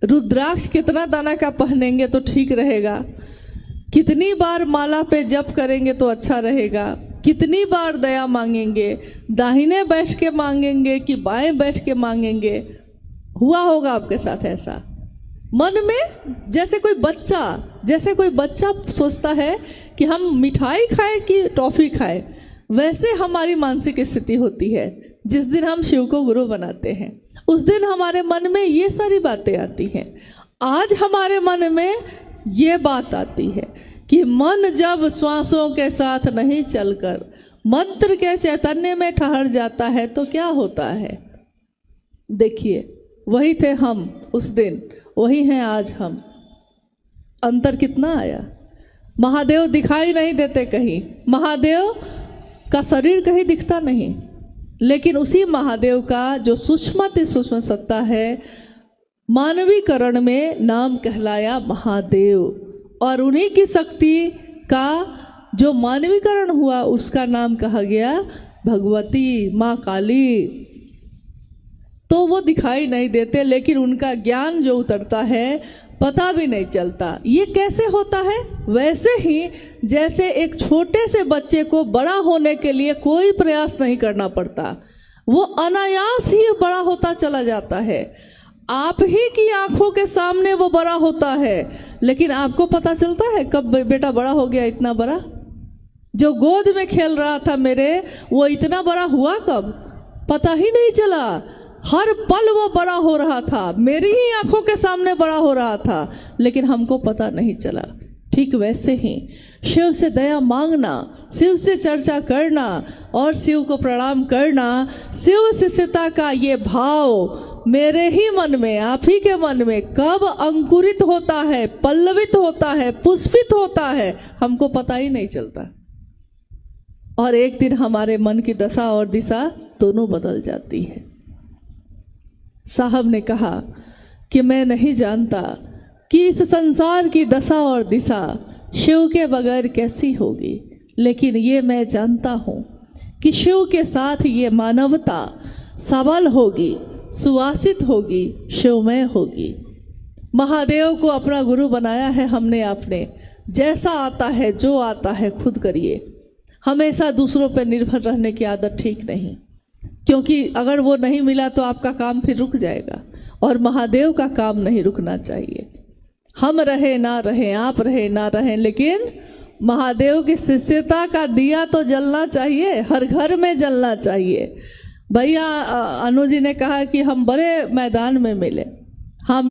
रुद्राक्ष कितना दाना का पहनेंगे तो ठीक रहेगा, कितनी बार माला पे जप करेंगे तो अच्छा रहेगा, कितनी बार दया मांगेंगे, दाहिने बैठ के मांगेंगे कि बाएं बैठ के मांगेंगे। हुआ होगा आपके साथ ऐसा मन में, जैसे कोई बच्चा सोचता है कि हम मिठाई खाएं कि टॉफ़ी खाएं, वैसे हमारी मानसिक स्थिति होती है। जिस दिन हम शिव को गुरु बनाते हैं उस दिन हमारे मन में ये सारी बातें आती हैं। आज हमारे मन में ये बात आती है कि मन जब श्वासों के साथ नहीं चलकर मंत्र के चैतन्य में ठहर जाता है तो क्या होता है। देखिए, वही थे हम उस दिन, वही हैं आज हम। अंतर कितना आया। महादेव दिखाई नहीं देते कहीं, महादेव का शरीर कहीं दिखता नहीं, लेकिन उसी महादेव का जो सूक्ष्म सत्ता है, मानवीकरण में नाम कहलाया महादेव, और उन्हीं की शक्ति का जो मानवीकरण हुआ उसका नाम कहा गया भगवती, माँ काली। तो वो दिखाई नहीं देते, लेकिन उनका ज्ञान जो उतरता है पता भी नहीं चलता। ये कैसे होता है? वैसे ही जैसे एक छोटे से बच्चे को बड़ा होने के लिए कोई प्रयास नहीं करना पड़ता, वो अनायास ही बड़ा होता चला जाता है। आप ही की आंखों के सामने वो बड़ा होता है, लेकिन आपको पता चलता है कब बेटा बड़ा हो गया इतना बड़ा? जो गोद में खेल रहा था मेरे, वो इतना बड़ा हुआ कब? पता ही नहीं चला। हर पल वो बड़ा हो रहा था, मेरी ही आंखों के सामने बड़ा हो रहा था, लेकिन हमको पता नहीं चला। ठीक वैसे ही शिव से दया मांगना, शिव से चर्चा करना और शिव को प्रणाम करना, शिव शिष्यता का ये भाव मेरे ही मन में, आप ही के मन में कब अंकुरित होता है, पल्लवित होता है, पुष्पित होता है, हमको पता ही नहीं चलता। और एक दिन हमारे मन की दशा और दिशा दोनों बदल जाती है। साहब ने कहा कि मैं नहीं जानता कि इस संसार की दशा और दिशा शिव के बगैर कैसी होगी, लेकिन ये मैं जानता हूँ कि शिव के साथ ये मानवता सबल होगी, सुवासित होगी, शिवमय होगी। महादेव को अपना गुरु बनाया है हमने आपने। जैसा आता है, जो आता है खुद करिए। हमेशा दूसरों पर निर्भर रहने की आदत ठीक नहीं, क्योंकि अगर वो नहीं मिला तो आपका काम फिर रुक जाएगा, और महादेव का काम नहीं रुकना चाहिए। हम रहे ना रहे, आप रहे ना रहे, लेकिन महादेव की शिष्यता का दिया तो जलना चाहिए, हर घर में जलना चाहिए। भैया अनु जी ने कहा कि हम बड़े मैदान में मिले,